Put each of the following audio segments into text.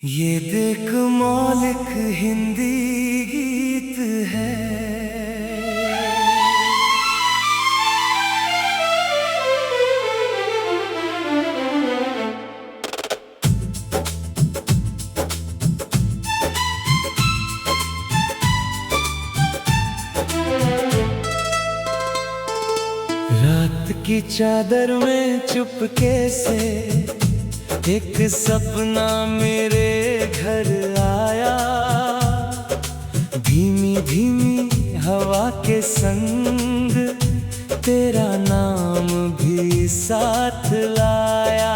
ये देख मौलिक हिंदी गीत है। रात की चादर में चुपके से एक सपना मेरे घर आया। धीमी धीमी हवा के संग तेरा नाम भी साथ लाया।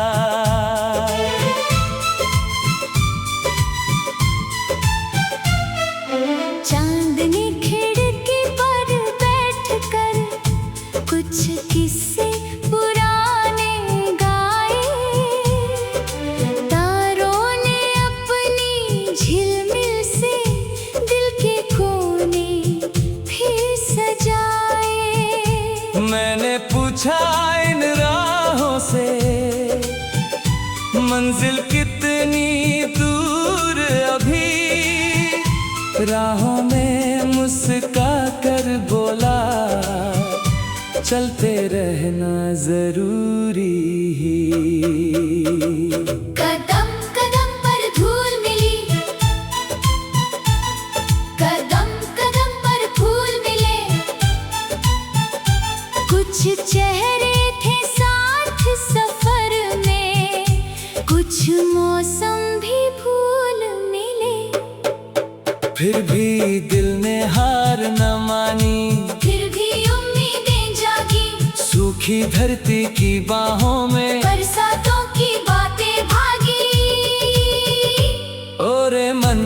चांदनी खिड़की पर बैठकर कुछ किस्से पुराने गाए। तारों ने अपनी झिलमिल से दिल के कोने फिर सजाए। मैंने पूछा इन राहों से मंजिल कितनी दूर अभी। राहों में मुस्का कर बोला चलते रहना जरूरी ही। कदम कदम पर धूल मिली, कदम कदम पर फूल मिले। कुछ चेहरे थे साथ सफर में, कुछ मौसम भी भूल मिले। फिर भी दिल ने हार न मानी, फिर भी उम्मीदें जागी। सूखी धरती की बाहों में बरसातों की बातें भागी। ओरे मन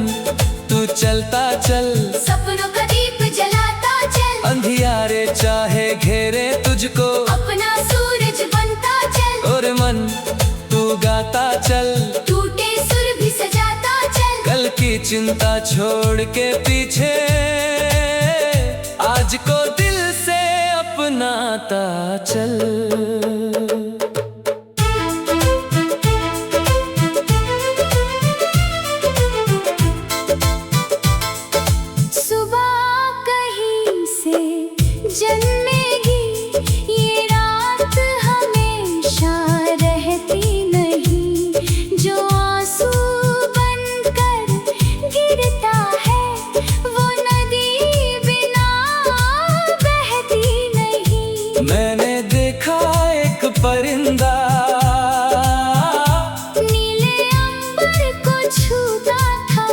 तू चलता चल, सपनों का दीप जलाता चल। अंधियारे चाहे घेरे तुझको, अपना सूरज बनता चल। ओरे मन तू गाता चल, टूटे सुर भी सजाता चल। कल की चिंता छोड़ के पीछे आज को दिल से अपनाता चल। सुबह कहीं से जन्मेगी, ये रात हमेशा रहती नहीं। जो आंसू बनकर गिरता है, वो नदी बिना बहती नहीं। मैंने देखा एक परिंदा नीले अंबर को छूता था,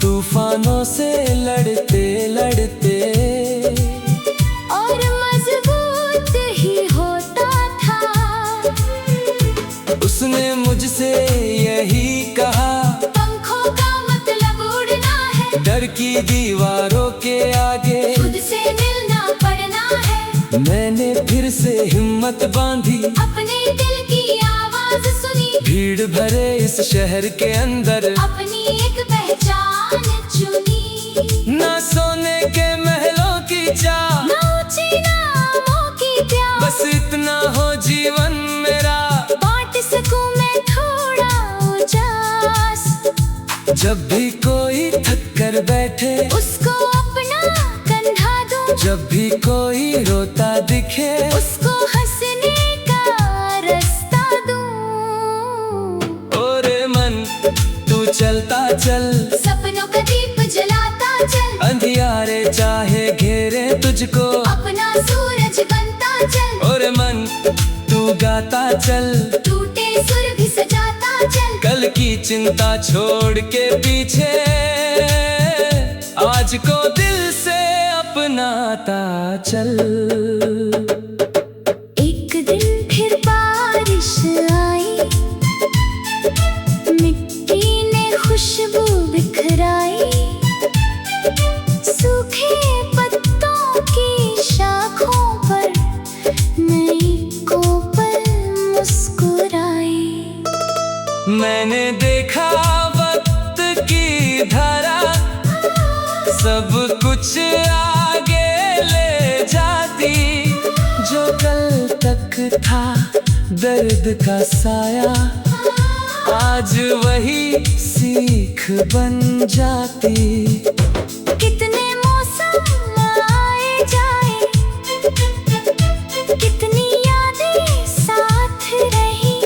तूफानों से लड़ते लड़ते और मजबूत ही होता था। उसने मुझसे यही कहा, पंखों का मतलब उड़ना है, डर की दीवारों के आगे खुद से मिलना पड़ना है। मैंने फिर से हिम्मत बांधी, अपने दिल की आवाज सुनी। भीड़ भरे इस शहर के अंदर अपनी एक पहचान चुनी। ना सोने के महलों की चाह, ना ऊंची नामों की प्यास, बस इतना हो जीवन मेरा, बांट सकूं मैं थोड़ा उजास। जब भी कोई थक कर बैठे उसको अपना कंधा दूं, जब भी कोई रोता दिखे उसको हंसने का रास्ता दूं। ओरे मन तू चलता चल, सपनों का दीप जलाता चल। अंधियारे चाहे घेरे तुझको, अपना सूरज बनता चल। ओरे मन तू गाता चल, टूटे सुर भी सजाता चल। कल की चिंता छोड़ के पीछे आज को दिल से अपनाता चल। एक दिन फिर बारिश आई, मिट्टी ने खुशबू बिखराई। सूखे पत्तों की शाखों पर नई कोपल मुस्कुराई। मैंने देखा वक्त की धारा सब कुछ आगे ले जाती। जो कल तक था दर्द का साया, आज आज वही सीख बन जाती। कितने मौसम आए जाए, कितनी यादें साथ रही,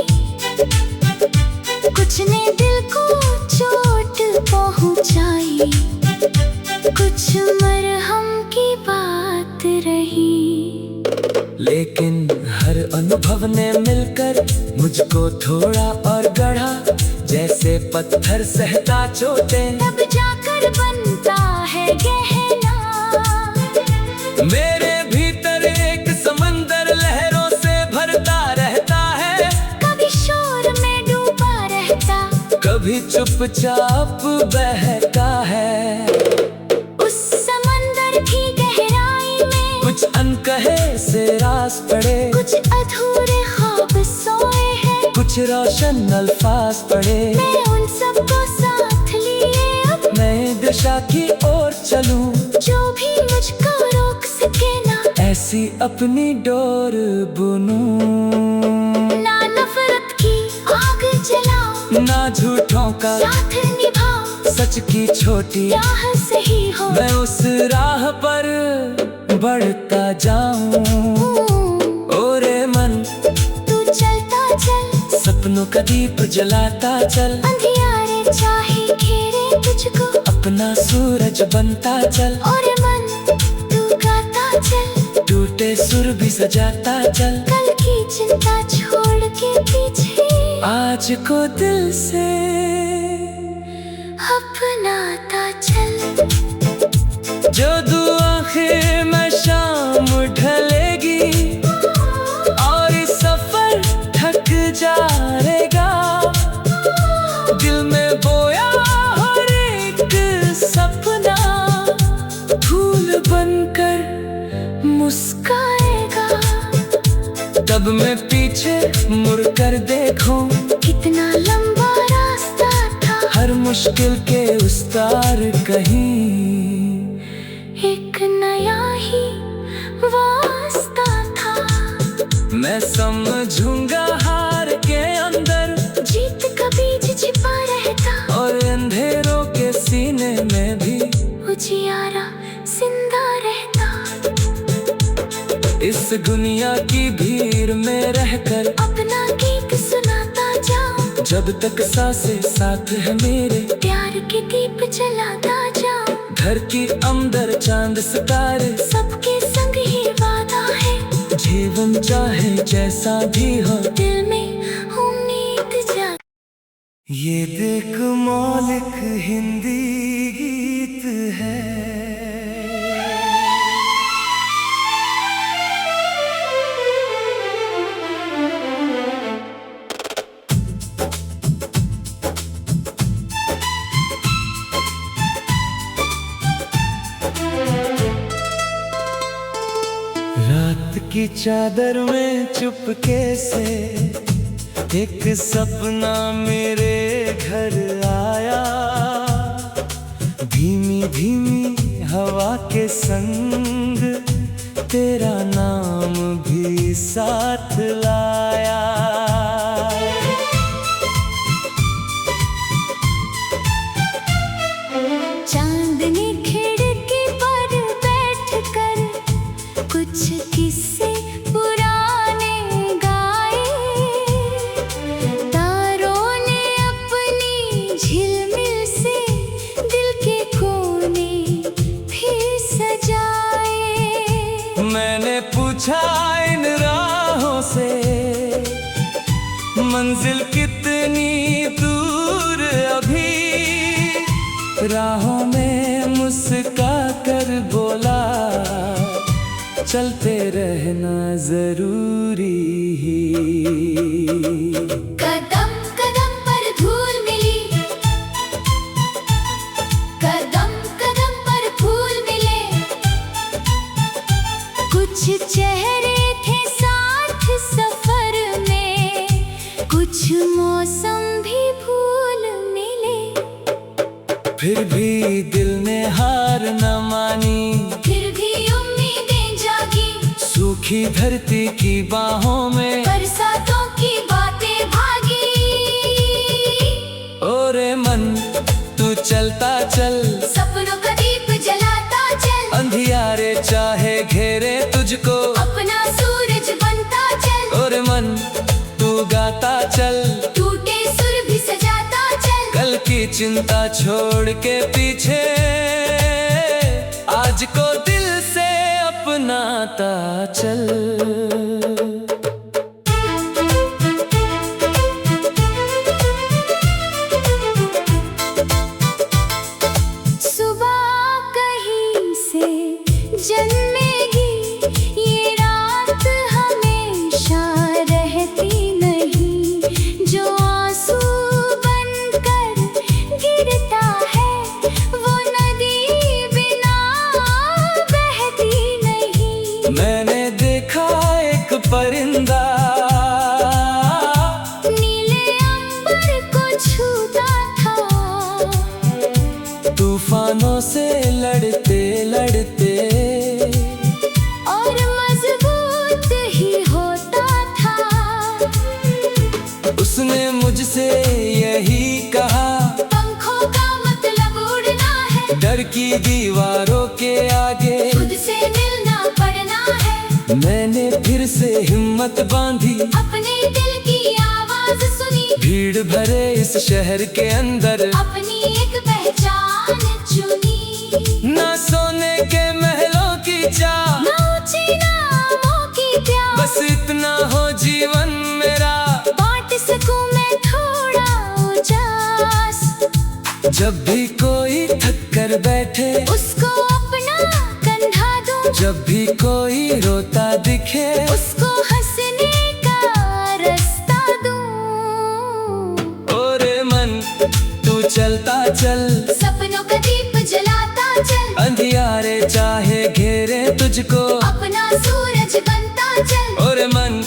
कुछ ने दिल को चोट पहुंचाई, कुछ मरहम की बात रही। लेकिन हर अनुभव ने मिलकर मुझको थोड़ा और गढ़ा, जैसे पत्थर सहता चोटें तब जाकर बनता है गहना। मेरे भीतर एक समंदर लहरों से भरता रहता है, कभी शोर में डूबा रहता, कभी चुपचाप बहता है। उस समंदर की गहराई में कुछ अनकहे से राज पड़े, कुछ अधूरे ख्वाब सोए हैं, कुछ रोशन अल्फाज पड़े। मैं उन सबको साथ लिए अब नई दिशा की ओर चलूं, जो भी मुझको रोक सके ना, ऐसी अपनी डोर बुनूं। ना नफरत की आग जलाओ, ना झूठों का साथ निभाओ, सच की छोटी राह सही हो। मैं उस राह पर बढ़ता जाऊं। ओरे मन तू चलता चल, सपनों का दीप जलाता चल, अंधियारे चाहे घेरे तुझको, अपना सूरज बनता चल। और मन तू गाता चल, टूटे सुर भी सजाता चल, कल की चिंता छोड़ के पीछे आज को दिल से अपनाता चल। जो दुआएं में शाम ढलेगी और इस सफर थक जाएगा, दिल में बोया हर एक सपना फूल बनकर मुस्काएगा। तब मैं पीछे मुड़कर देखूं, कितना लंबा रास्ता था, हर मुश्किल के उस तार कहीं एक नया ही वास्ता था। मैं समझूंगा हार के अंदर जीत का बीज छिपा रहता, और अंधेरों के सीने में भी उजियारा जिंदा रहता। इस दुनिया की भीड़ में रहकर अपना गीत सुनाता जाऊं, जब तक सांसें साथ है मेरे, प्यार के दीप जलाता जाऊं। घर की अंदर चांद सितारे सबके संग ही वादा है, जीवन चाहे जैसा भी हो, दिल में उम्मीद जा। ये देख मौलिक हिंदी गीत है। रात की चादर में चुपके से एक सपना मेरे घर आया, धीमी धीमी हवा के संग तेरा नाम भी साथ लाया। चांदनी खिड़की पर बैठकर कुछ किस्से पुराने गाए, तारों ने अपनी झिलमिल से दिल के कोने फिर सजाए। मैंने पूछा इन राहों से मंजिल कितनी दूर अभी, राहों में मुस्का कर बोला चलते रहना जरूरी ही। कदम कदम पर धूल मिली, कदम कदम पर फूल मिले, कुछ चेहरे थे साथ सफर में, कुछ मौसम भी भूल मिले। फिर भी दिल ने हार न मानी, फिर भी उम्मीदें जागी, सूखी धरती की बाहों में बरसातों की बातें भागी। चलता चल, सपनों का दीप जलाता चल, अंधियारे चाहे घेरे तुझको, अपना सूरज बनता चल। और मन तू गाता चल, टूटे सुर भी सजाता चल, कल की चिंता छोड़ के पीछे आज को दिल से अपनाता चल। जन्मेगी ये रात हमेशा रहती नहीं, जो आंसू बनकर गिरता है वो नदी बिना बहती नहीं। मैंने देखा एक परिंदा नीले अंबर को छूता था, तूफानों से लड़ते लड़ते और मजबूत ही होता था। उसने मुझसे यही कहा, पंखों का मतलब उड़ना है, डर की दीवारों के आगे खुद से मिलना पड़ना है। मैंने फिर से हिम्मत बांधी, अपने दिल की आवाज सुनी, भीड़ भरे इस शहर के अंदर अपनी एक पहचान चुनी। ना सोने के महलों की चाह, ना ऊंची नामों की प्यास, बस इतना हो जीवन मेरा, बांट सकूं मैं थोड़ा उजास। जब भी कोई थक कर बैठे उसको अपना कंधा दूं, जब भी कोई रोता दिखे उसको हंसने का रास्ता दूं। ओरे मन तू चलता चल, सपनों का दीप जलाता चल, अंधियारे चाहे घेरे तुझको, अपना सूरज बनता चल। और मन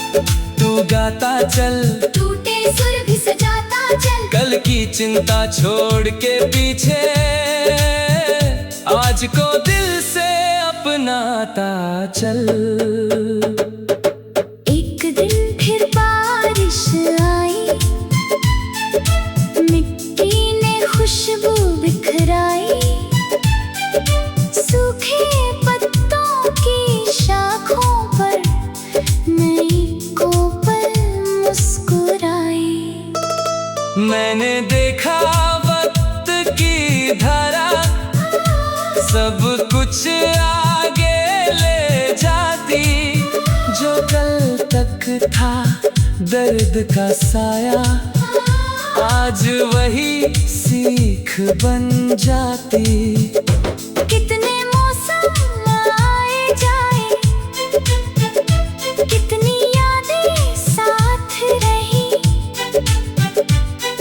तू गाता चल, टूटे सुर भी सजाता चल, कल की चिंता छोड़ के पीछे आज को दिल से अपनाता चल। एक दिन फिर बारिश आई, मिट्टी ने खुशबू बिखराई, सूखे पत्तों की शाखों पर नई कोपल मुस्कुराई। मैंने देखा वक्त की धारा सब कुछ आगे ले जाती, जो कल तक था दर्द का साया आज वही सीख बन जाती। कितने मौसम आए जाए, कितनी यादें साथ रही,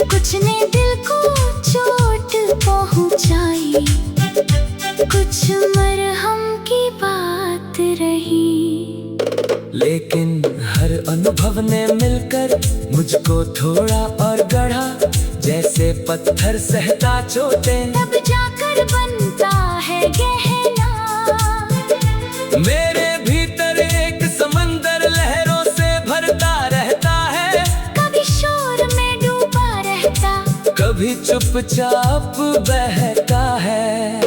कुछ ने दिल को चोट पहुंचाई, कुछ मरहम की बात रही। लेकिन हर अनुभव ने मिलकर मुझको थोड़ा और गढ़ा, जैसे पत्थर सहता चोटें तब जाकर बनता है गहना। मेरे भीतर एक समंदर लहरों से भरता रहता है, कभी शोर में डूबा रहता, कभी चुपचाप बहता है।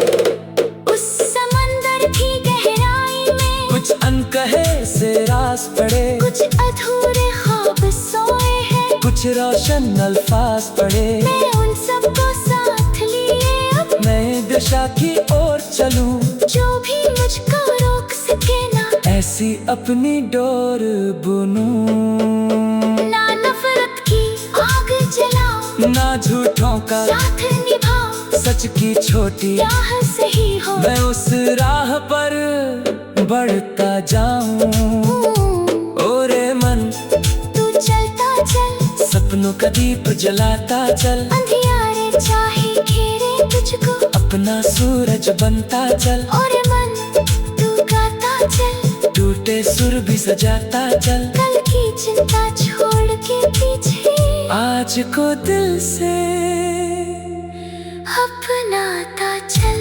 उस समंदर की गहराई में कुछ अनकहे से राज पड़े, कुछ अधूरे ख्वाब सोए हैं, कुछ रोशन अल्फाज पड़े। मैं उन सबको साथ लिए अब नई दिशा की ओर चलूं, जो भी मुझको रोक सके ना, ऐसी अपनी डोर बुनूं। ना नफरत की आग जलाओ, ना झूठों का साथ निभाओ, सच की छोटी राह सही हो, मैं उस राह पर बढ़ता जाऊं। ओरे मन तू चलता चल, सपनों का दीप जलाता चल, अंधियारे चाहे घेरे तुझको, अपना सूरज बनता चल, और मन तू गाता चल, टूटे सुर भी सजाता चल, कल की चिंता छोड़ के पीछे आज को दिल से अपनाता चल।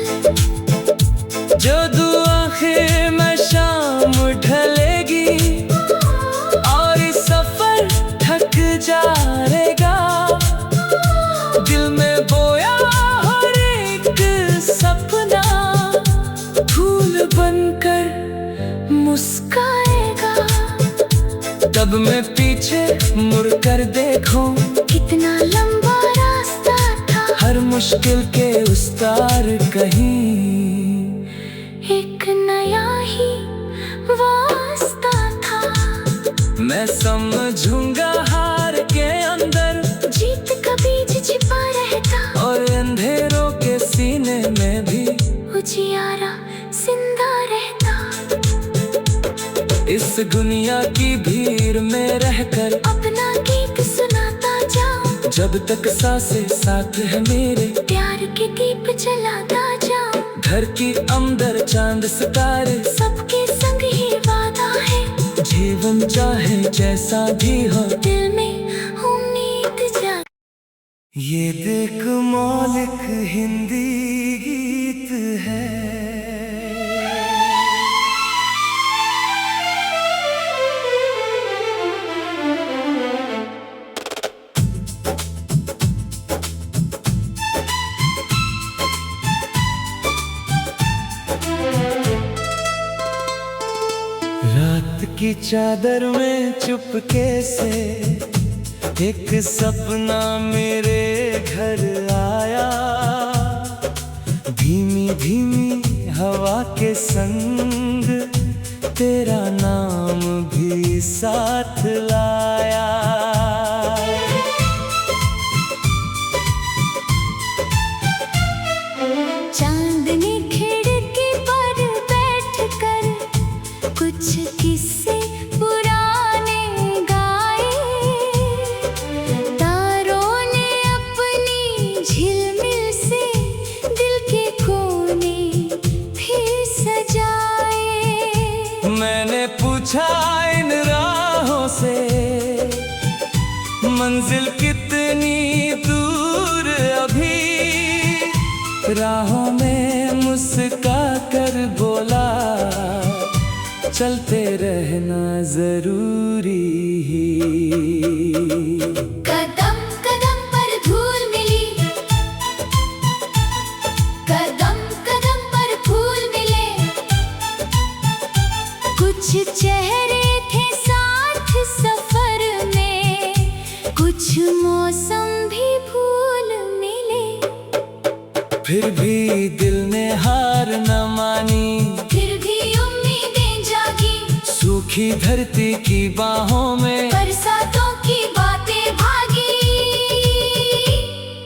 जो दुआ आखिर में शाम ढलेगी और इस सफर थक जाएगा, दिल में बोया हर जब मैं पीछे मुड़ कर देखूं, कितना लंबा रास्ता था। हर मुश्किल के उस तार कहीं एक नया ही वास्ता था। मैं समझूंगा हार के अंदर जीत का बीज छिपा रहता, और अंधेरों के सीने में भी उजियारा जिंदा रहता। इस दुनिया की भीड़ में रहकर अपना गीत सुनाता जाऊं, जब तक सांसें साथ है मेरे, प्यार के दीप जलाता जाऊं। घर की अंदर चांद सितारे, सबके संग ही वादा है। जीवन चाहे जैसा भी हो, दिल में उम्मीद जा। ये देख मौलिक हिंदी गीत है। रात की चादर में चुपके से एक सपना मेरे घर आया। धीमी धीमी हवा के संग तेरा नाम भी साथ लाया। चांदनी खिड़की पर बैठकर कुछ किस्से पुराने गाए। तारों ने अपनी झिलमिल से दिल के कोने फिर सजाए। मैंने पूछा इन राहों से मंजिल कितनी दूर अभी, राहों में मुस्का कर बोला चलते रहना जरूरी ही। कदम कदम पर धूल मिली, कदम कदम पर फूल मिले। कुछ चेहरे थे साथ सफर में, कुछ मौसम भी भूल मिले। फिर भी दिल ने हार न मानी, फिर भी उम्मीदें जागी। सूखी धरती की बाहों में बरसातों की बातें भागी।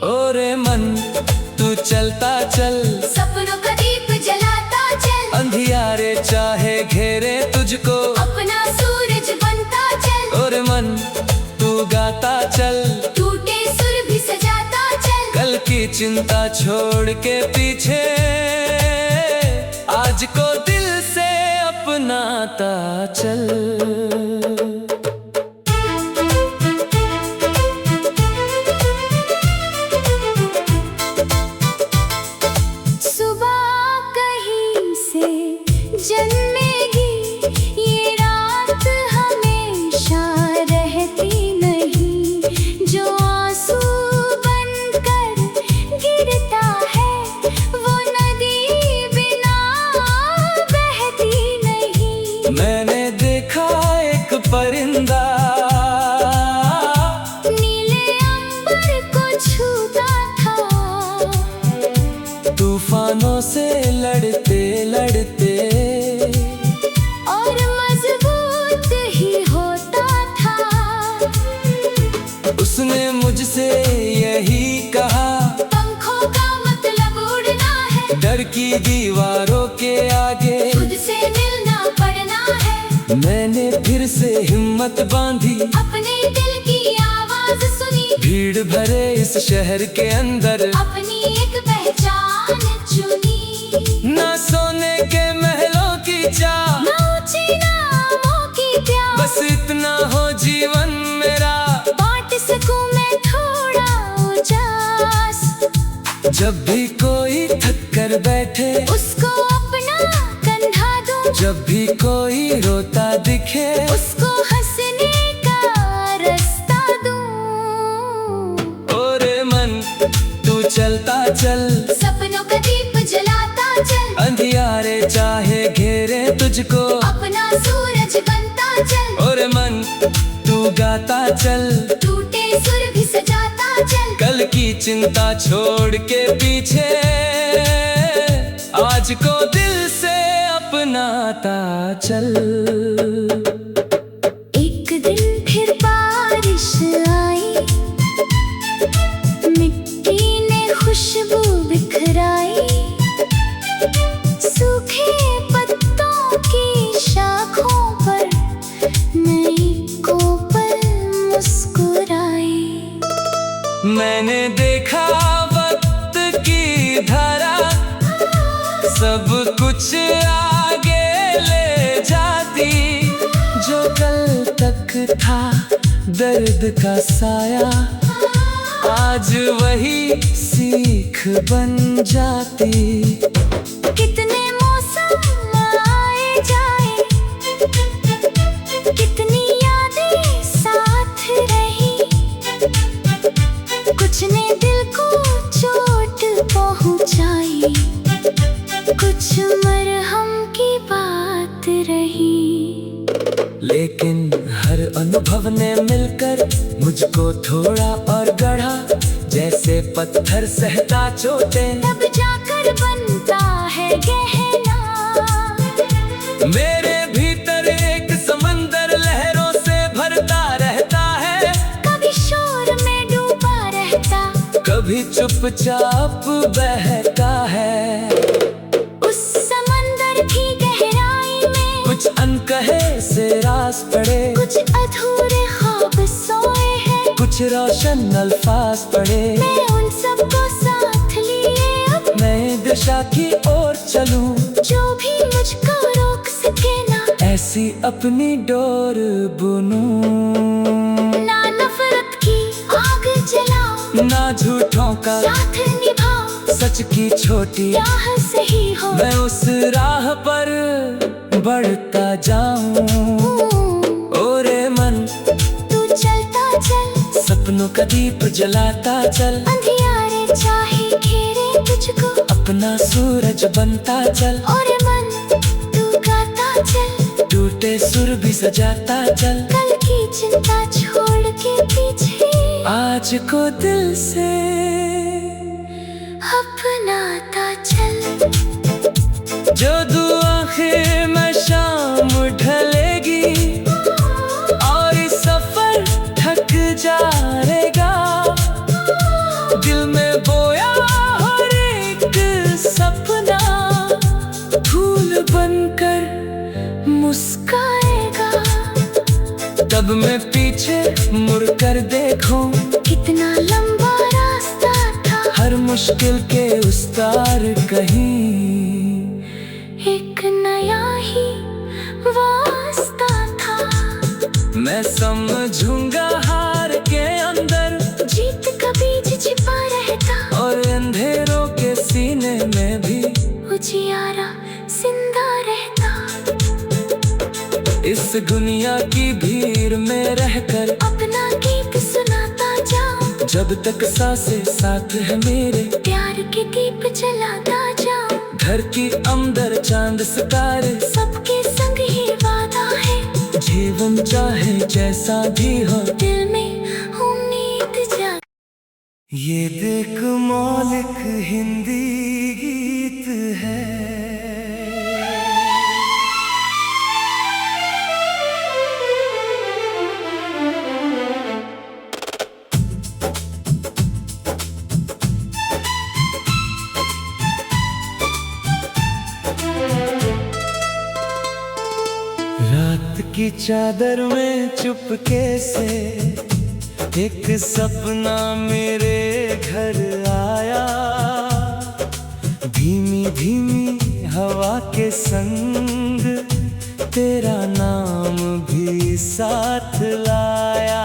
ओरे मन तू चलता चल, सपनों का दीप जलाता चल। अंधियारे चाहे घेरे तुझको, अपना सूरज बनता चल। ओरे मन तू गाता चल, टूटे सुर भी सजाता चल। कल की चिंता छोड़ के पीछे आज को दिल से अपनाता चल। सुबह कहीं से जन्मेगी, ये रात हमेशा रहती नहीं। जो आंसू बनकर गिरता है, वो नदी बिना बहती नहीं। मैंने देखा एक परिंदा नीले अंबर को छूता था, तूफानों से लड़ते लड़ते, और मजबूत ही होता था। उसने मुझसे यही कहा, पंखों का मतलब उड़ना है, डर की दीवारों के आगे खुद से मिलना पड़ना है। मैंने फिर से हिम्मत बांधी, अपने दिल की आवाज सुनी, भीड़ भरे इस शहर के अंदर अपनी एक पहचान चुनी। ना सोने के महलों की चाह, ना ऊंची नामों की प्यास, बस इतना हो जीवन मेरा, बांट सकूं मैं थोड़ा उजास। जब भी कोई थक कर बैठे उसको अपना कंधा दूं, जब भी कोई रोता दिखे उसको हंसने का रास्ता दूं। ओरे मन तू चलता चल, सपनों का दीप जलाता चल। अंधियारे चाहे घेरे तुझको, अपना सूरज बनता चल। ओरे मन गाता चल, टूटे सुर भी सजाता चल। कल की चिंता छोड़ के पीछे आज को दिल से अपनाता चल। एक दिन फिर बारिश आई, मिट्टी ने खुशबू बिखराई, सूखे पत्तों की शाखों पर नई कोपल मुस्कुराई। मैंने देखा वक्त की धारा सब कुछ आगे ले जाती, जो कल तक था दर्द का साया आज वही सीख बन जाती। कितने मौसम आए जाए, कितनी यादें साथ रही, कुछ ने दिल को चोट पहुंचाई, कुछ मरहम की बात रही। लेकिन हर अनुभव ने मिलकर मुझको थोड़ा और गढ़ा, जैसे पत्थर सहता चोटें तब जाकर बनता है गहना। मेरे भीतर एक समंदर लहरों से भरता रहता है, कभी शोर में डूबा रहता, कभी चुपचाप बहता है। उस समंदर की गहराई में कुछ अनकहे से राज पड़े, कुछ अधूरे ख्वाब सोए हैं, कुछ रोशन अल्फाज पड़े। मैं उन सबको साथ लिए अब नए दिशा की ओर चलूं, जो भी मुझको रोक सके ना, ऐसी अपनी डोर बुनूं। ना नफरत की आग जलाओ, ना झूठों का साथ निभाओ, सच की छोटी राह सही हो। मैं उस राह पर बढ़ता जाऊं। ओरे मन तू चलता चल, सपनों का दीप जलाता चल, अंधियारे चाहे घेरे तुझको, अपना सूरज बनता चल। और मन तू गाता चल, टूटे सुर भी सजाता चल, कल की चिंता छोड़ के पीछे आज को दिल से अपनाता चल। जो दुआ में शाम ढलेगी और इस सफर थक जाएगा, दिल में बोया हर एक सपना फूल बनकर मुस्काएगा। तब मैं पीछे मुड़ कर देखूं, कितना लंबा रास्ता था, हर मुश्किल के उस तार कहीं एक नया ही वास्ता था। मैं समझूंगा हार के अंदर जीत का बीज छिपा रहता, और अंधेरों के सीने में भी उजियारा जिंदा रहता। इस दुनिया की भीड़ में रहकर अपना गीत सुनाता जाओ, जब तक सांसें साथ है मेरे, प्यार के दीप जलाता जाओ। घर की अंदर चांद सितारे सबके संग ही वादा है, जीवन चाहे जैसा भी हो, दिल में उम्मीद जा। ये देख मौलिक हिंदी गीत है। रात की चादर में चुपके से एक सपना मेरे घर आया, धीमी धीमी हवा के संग तेरा नाम भी साथ लाया।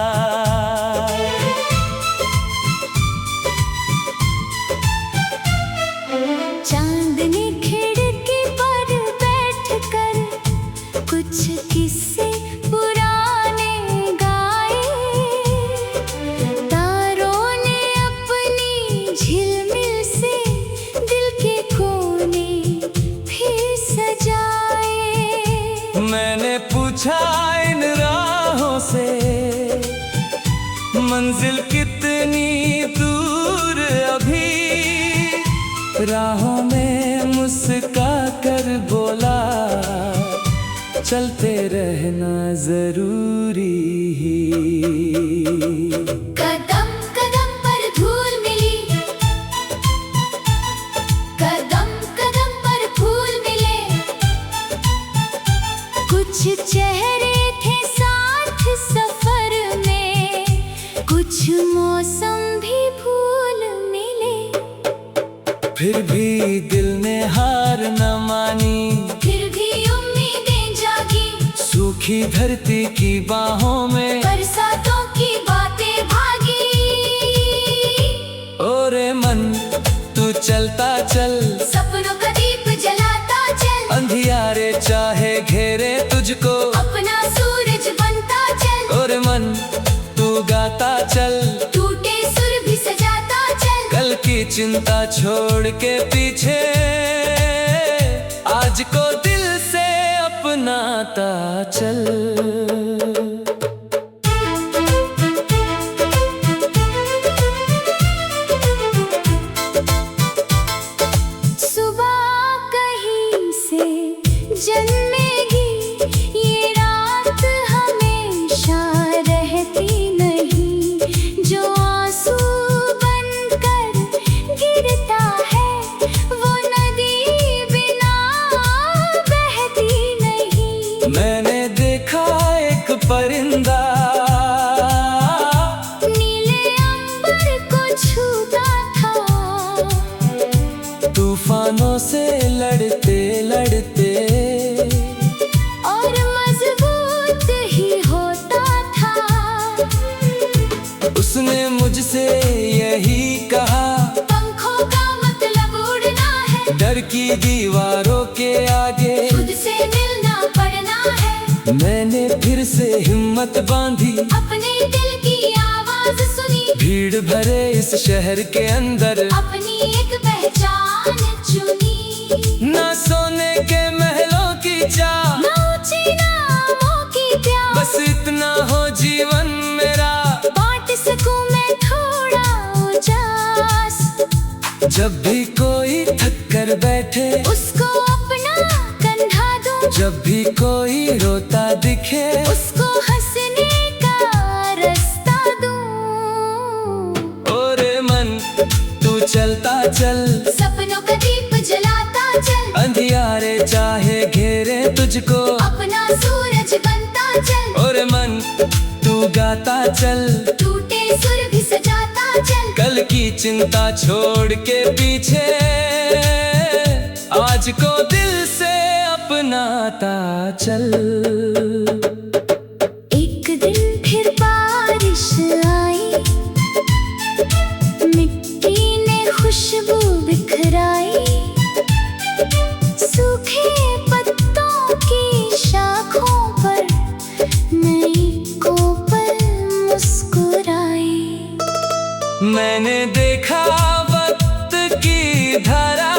चांदनी खिड़की पर बैठकर कुछ किस्से पुराने गाए, तारों ने अपनी झिलमिल से दिल के कोने फिर सजाए। मैंने पूछा इन राहों से मंजिल कितनी दूर अभी, राहों में मुस्का कर बोला चलते रहना जरूरी ही। कदम कदम पर धूल मिली, कदम कदम पर फूल मिले, कुछ चेहरे थे साथ सफर में, कुछ मौसम भी भूल मिले। फिर भी दिल ने हार न मानी, फिर भी उम्मीदें जागी, सूखी धरती की बाहों में बरसातों की बातें भागी। ओरे मन तू चलता चल, सपनों का दीप जलाता चल, अंधियारे चाहे घेरे तुझको, अपना सूरज बनता चल। ओरे मन तू गाता चल, टूटे सुर भी सजाता चल, कल की चिंता छोड़ के पीछे आज को दिल से अपनाता चल। सुबह कहीं से जन्मेगी, ये रात हमेशा रहती नहीं, जो आंसू बनकर गिरता है वो नदी बिना बहती नहीं। मैंने देखा एक परिंदा, नीले अंबर को छूता था, तूफानों से लड़ते लड़ते और मजबूत ही होता था। उसने मुझसे यही कहा, पंखों का मतलब उड़ना है, डर की दीवारों के आगे खुद से मिलना पड़ना है। मैंने फिर से हिम्मत बांधी, अपने दिल की आवाज सुनी, भीड़ भरे इस शहर के अंदर अपनी एक पहचान चुनी। ना सोने के महलों की चाह, ना ऊंची नामों की प्यास, बस इतना हो जीवन मेरा, बांट सकूं मैं थोड़ा उजास। जब भी कोई थक कर बैठे उसको अपना कंधा दूं, जब भी कोई रोता दिखे उसको हंसने का रास्ता दूं। ओरे मन तू चलता चल, सपनों का दीप जलाता चल, अंधियारे चाहे घेरे तुझको, अपना सूरज बनता चल। ओरे मन तू गाता चल, टूटे सुर भी सजाता चल, कल की चिंता छोड़ के पीछे आज को दिल से अपनाता चल। एक दिन फिर बारिश आई, मिट्टी ने खुशबू बिखराई, सूखे पत्तों की शाखों पर नई कोपल मुस्कुराई। मैंने देखा वक्त की धारा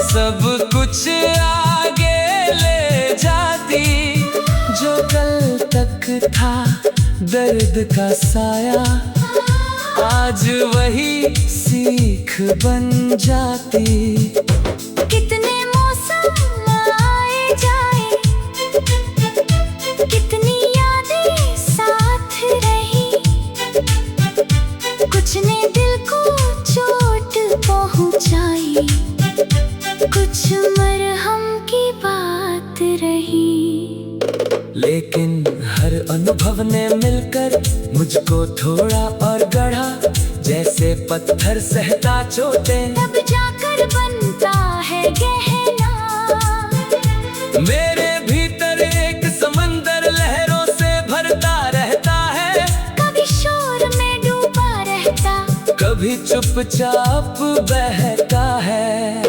सब कुछ आगे ले जाती, जो कल तक था दर्द का साया आज वही सीख बन जाती। कितने मौसम आए जाए, कितनी यादें साथ रही, कुछ ने दिल को चोट पहुंचाई, कुछ मरहम की बात रही। लेकिन हर अनुभव ने मिलकर मुझको थोड़ा और गढ़ा, जैसे पत्थर सहता चोटें तब जाकर बनता है गहना। मेरे भीतर एक समंदर लहरों से भरता रहता है, कभी शोर में डूबा रहता, कभी चुपचाप बहता है।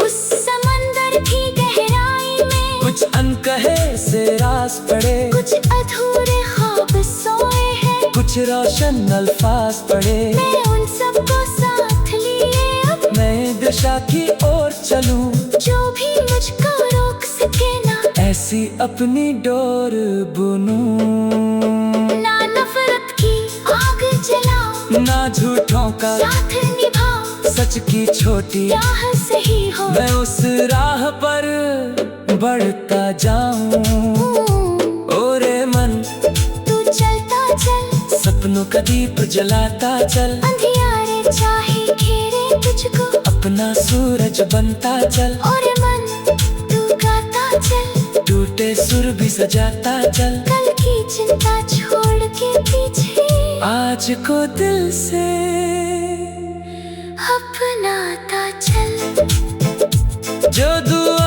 उस समंदर की गहराई में कुछ अनकहे से रास पड़े, कुछ अधूरे ख्वाब सोए हैं, कुछ रोशन अल्फाज पड़े। मैं उन सबको साथ लिए अब मैं दिशा की ओर चलूं, जो भी मुझको रोक सके ना, ऐसी अपनी डोर बुनूं। ना नफरत की ना झूठों का साथ निभाओ, सच की छोटी राह सही हो। मैं उस राह पर बढ़ता जाऊं। ओरे मन तू चलता चल, सपनों का दीप जलाता चल। अंधियारे चाहे घेरे तुझको, अपना सूरज बनता चल। और मन तू गाता चल, टूटे सुर भी सजाता चल। कल की चिंता छोड़ के पीछे आज को दिल से अपनाता चल। जो दुआ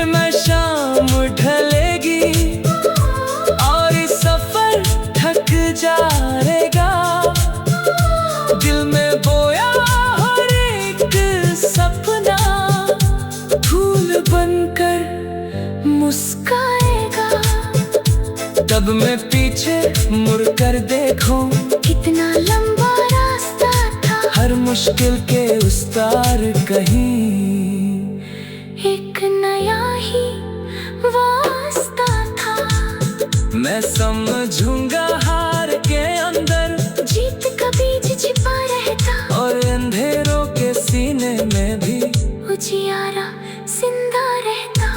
में शाम ढलेगी और इस सफर थक जाएगा। दिल में बोया हर एक सपना फूल बनकर मुस्काएगा। तब मैं पीछे मुड़ कर देखूं, कितना लंबा रास्ता था, हर मुश्किल के उस पार कहीं एक नया ही वास्ता था। मैं समझूंगा हार के अंदर जीत का बीज छिपा रहता, और अंधेरों के सीने में भी उजियारा जिंदा रहता।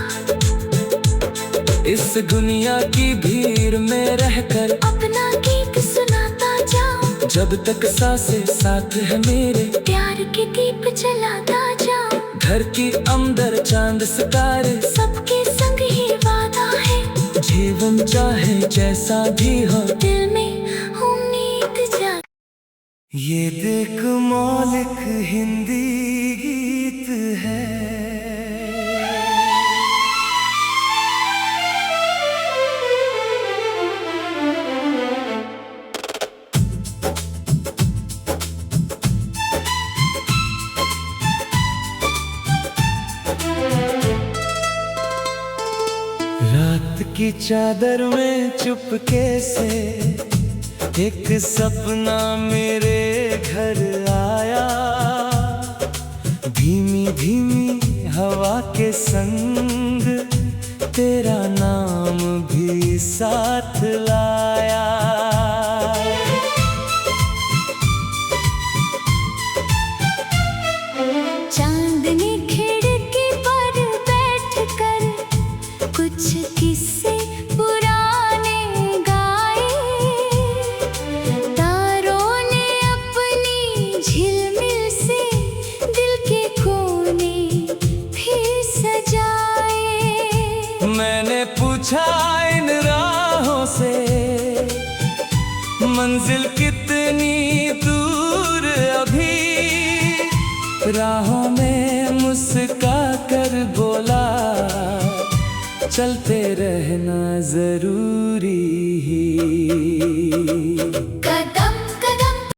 इस दुनिया की भीड़ में रहकर अपना गीत सुनाता जाऊं, जब तक सांसें साथ है मेरे प्यार के दीप जलाता जाऊं। घर की अंदर चांद सितारे सबके संग ही वादा है, जीवन चाहे जैसा भी हो दिल में उम्मीद जा। ये देख मौलिक हिंदी गीत है। रात की चादर में चुपके से एक सपना मेरे घर आया। धीमी धीमी हवा के संग तेरा नाम भी साथ लाया। चांदनी खिड़की पर बैठकर कुछ किस्से पुराने गाए। तारों ने अपनी झिलमिल से दिल के कोने फिर सजाए। मैंने पूछा इन राहों से मंजिल कितनी दूर अभी। राहों में मुस्का कर बोला चलते रहना जरूरी ही।